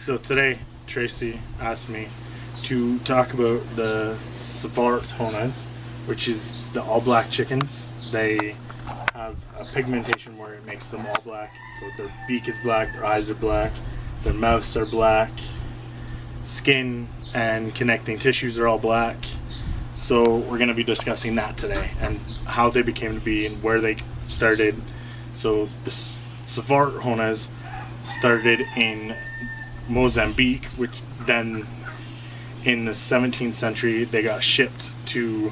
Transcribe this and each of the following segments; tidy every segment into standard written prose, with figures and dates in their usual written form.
So today, Tracy asked me to talk about the Svart Honas, which is the all-black chickens. They have a pigmentation where it makes them all black. So their beak is black, their eyes are black, their mouths are black, skin and connecting tissues are all black. So we're going to be discussing that today and how they became to be and where they started. So the Svart Honas started in Mozambique, which then in the 17th century they got shipped to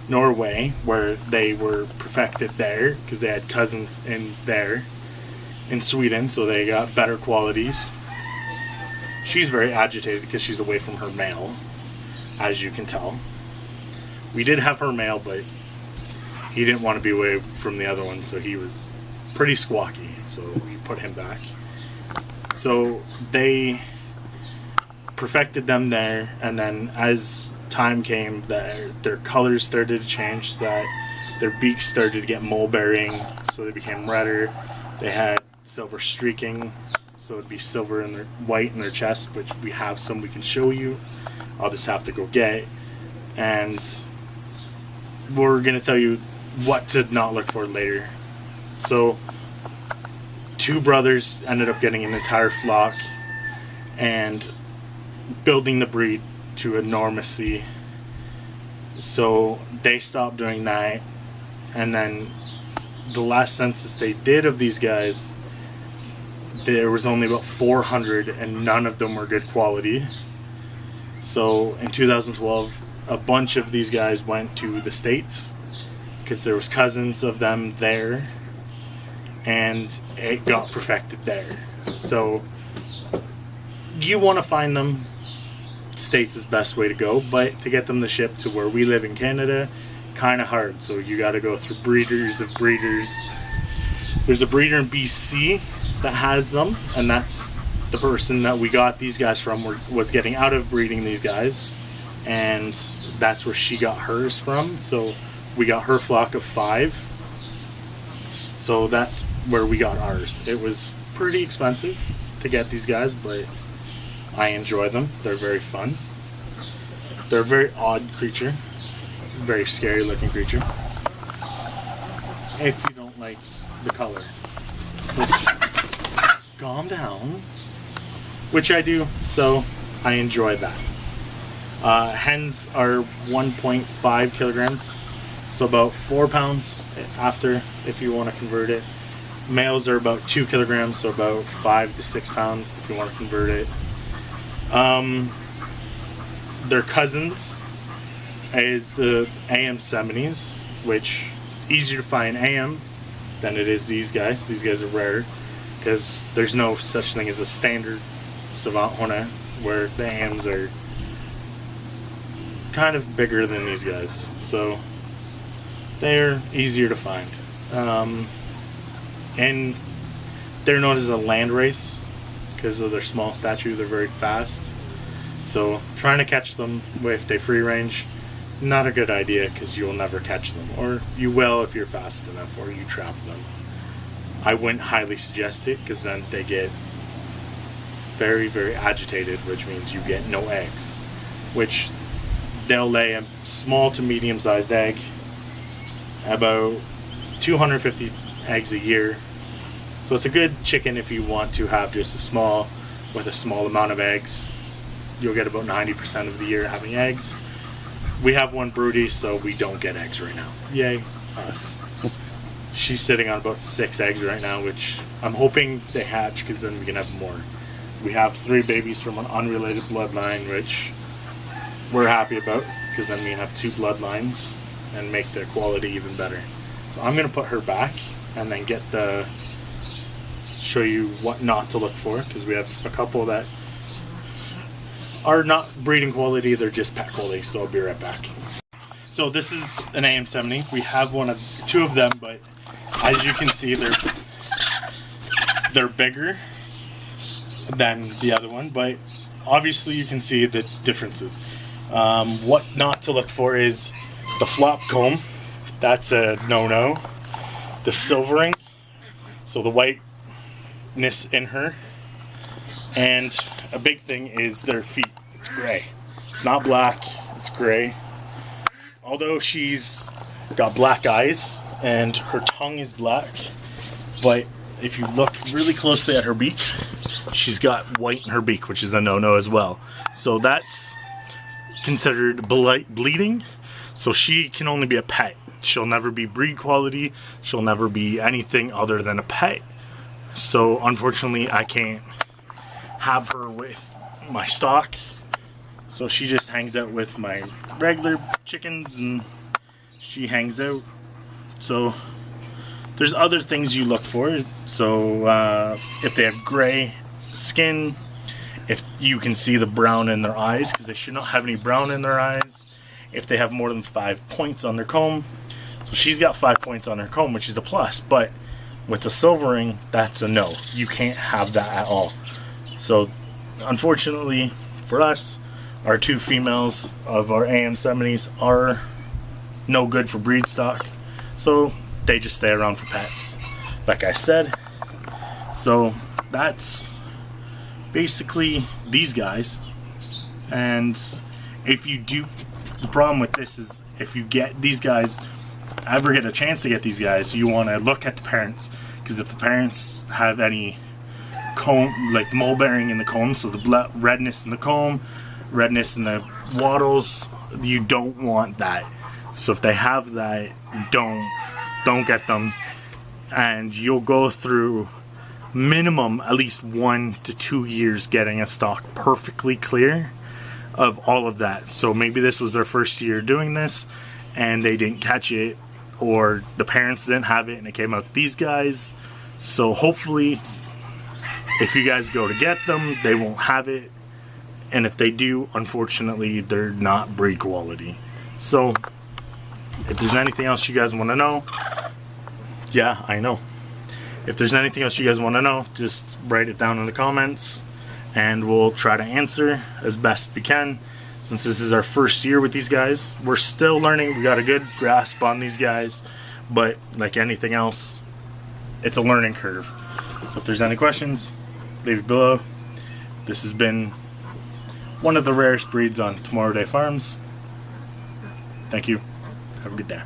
Norway, where they were perfected there because they had cousins in Sweden, so they got better qualities. She's very agitated because she's away from her male, as you can tell. We did have her male, but he didn't want to be away from the other one, so he was pretty squawky, so we put him back. So they perfected them there, and then as time came, their colors started to change, so that their beaks started to get mole-bearing, so they became redder. They had silver streaking, so it'd be silver and white in their chest, which we have some we can show you. I'll just have to go get. And we're going to tell you what to not look for later. So, two brothers ended up getting an entire flock and building the breed to enormousy. So they stopped doing that, and then the last census they did of these guys, there was only about 400 and none of them were good quality. So in 2012 a bunch of these guys went to the States because there was cousins of them there, and it got perfected there. So you want to find them, States is the best way to go, but to get them to ship to where we live in Canada, kind of hard. So you got to go through breeders of breeders. There's a breeder in BC that has them, and that's the person that we got these guys from. Was getting out of breeding these guys, and that's where she got hers from. So we got her flock of 5. So that's where we got ours. It was pretty expensive to get these guys, but I enjoy them. They're very fun. They're a very odd creature. Very scary looking creature. If you don't like the color. Which, calm down. Which I do, so I enjoy that. Hens are 1.5 kilograms. So about 4 pounds after, if you want to convert it. Males are about 2 kilograms, so about 5 to 6 pounds if you want to convert it. Their cousins is the AM Seminies, which it's easier to find AM than it is these guys. These guys are rare because there's no such thing as a standard Svart Hona, where the AMs are kind of bigger than these guys. So they're easier to find. And they're known as a land race because of their small stature. They're very fast. So trying to catch them if they free range, not a good idea because you'll never catch them. Or you will if you're fast enough, or you trap them. I wouldn't highly suggest it because then they get very, very agitated, which means you get no eggs. Which they'll lay a small to medium sized egg, about 250 eggs a year. So it's a good chicken if you want to have just a small amount of eggs. You'll get about 90% of the year having eggs. We have one broody, so we don't get eggs right now. Yay, us. She's sitting on about 6 eggs right now, which I'm hoping they hatch because then we can have more. We have 3 babies from an unrelated bloodline, which we're happy about because then we can have 2 bloodlines and make their quality even better. So I'm going to put her back and then show you what not to look for, because we have a couple that are not breeding quality, they're just pet quality. So I'll be right back. So this is an AM70. We have 2 of them, but as you can see, they're bigger than the other one, but obviously you can see the differences. What not to look for is the flop comb. That's a no-no. The silvering, so the whiteness in her, and a big thing is their feet. It's gray. It's not black, it's gray. Although she's got black eyes and her tongue is black, but if you look really closely at her beak, she's got white in her beak, which is a no-no as well. So that's considered bleeding. So she can only be a pet. She'll never be breed quality. She'll never be anything other than a pet. So unfortunately, I can't have her with my stock. So she just hangs out with my regular chickens, and she hangs out. So there's other things you look for. So if they have gray skin, if you can see the brown in their eyes, because they should not have any brown in their eyes. If they have more than 5 points on their comb. So she's got 5 points on her comb, which is a plus, but with the silvering, that's a no. You can't have that at all. So unfortunately for us, our 2 females of our AM70s are no good for breed stock. So they just stay around for pets, like I said. So that's basically these guys. And if you do, the problem with this is if you get these guys, ever get a chance to get these guys, you want to look at the parents, because if the parents have any comb, like mole bearing in the comb, so the redness in the comb, redness in the wattles, you don't want that. So if they have that, don't get them, and you'll go through minimum at least 1 to 2 years getting a stock perfectly clear of all of that. So maybe this was their first year doing this and they didn't catch it, or the parents didn't have it and it came out these guys. So hopefully if you guys go to get them, they won't have it, and if they do, unfortunately they're not breed quality. So if there's anything else you guys want to know, yeah, I know. If there's anything else you guys want to know, just write it down in the comments and we'll try to answer as best we can. Since this is our first year with these guys, we're still learning. We got a good grasp on these guys, but like anything else, it's a learning curve. So if there's any questions, leave it below. This has been one of the rarest breeds on Tomorrow Day Farms. Thank you. Have a good day.